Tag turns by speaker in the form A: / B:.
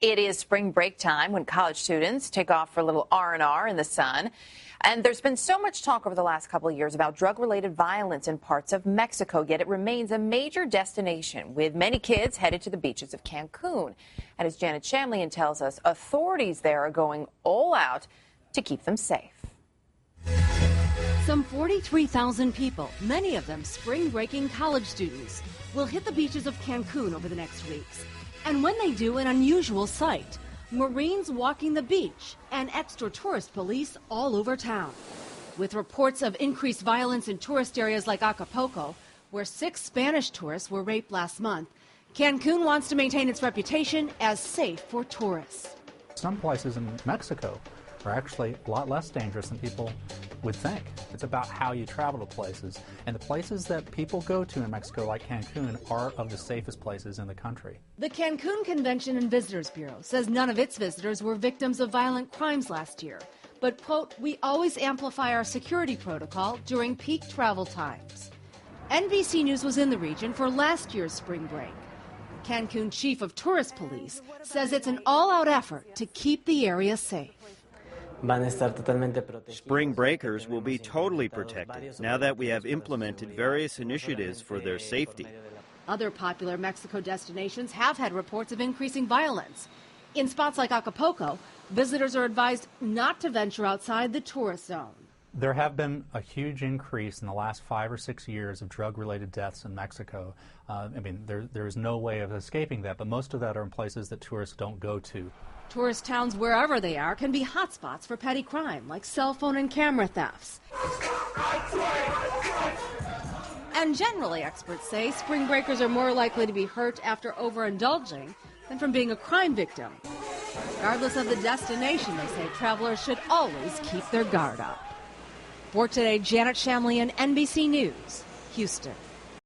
A: It is spring break time when college students take off for a little R&R in the sun. And there's been so much talk over the last couple of years about drug-related violence in parts of Mexico, yet it remains a major destination with many kids headed to the beaches of Cancun. And as Janet Shamlian tells us, authorities there are going all out to keep them safe.
B: Some 43,000 people, many of them spring-breaking college students, will hit the beaches of Cancun over the next weeks. And when they do, an unusual sight. Marines walking the beach and extra tourist police all over town. With reports of increased violence in tourist areas like Acapulco, where 6 Spanish tourists were raped last month, Cancun wants to maintain its reputation as safe for tourists.
C: Some places in Mexico are actually a lot less dangerous than people would think. It's about how you travel to places. And the places that people go to in Mexico, like Cancun, are of the safest places in the country.
B: The Cancun Convention and Visitors Bureau says none of its visitors were victims of violent crimes last year. But, quote, we always amplify our security protocol during peak travel times. NBC News was in the region for last year's spring break. Cancun Chief of Tourist Police says it's an all-out effort to keep the area safe.
D: Spring breakers will be totally protected now that we have implemented various initiatives for their safety.
B: Other popular Mexico destinations have had reports of increasing violence. In spots like Acapulco, visitors are advised not to venture outside the tourist zone.
C: There have been a huge increase in the last 5 or 6 years of drug-related deaths in Mexico. There is no way of escaping that, but most of that are in places that tourists don't go to.
B: Tourist towns, wherever they are, can be hotspots for petty crime, like cell phone and camera thefts. And generally, experts say, spring breakers are more likely to be hurt after overindulging than from being a crime victim. Regardless of the destination, they say travelers should always keep their guard up. For today, Janet Shamlian, NBC News, Houston.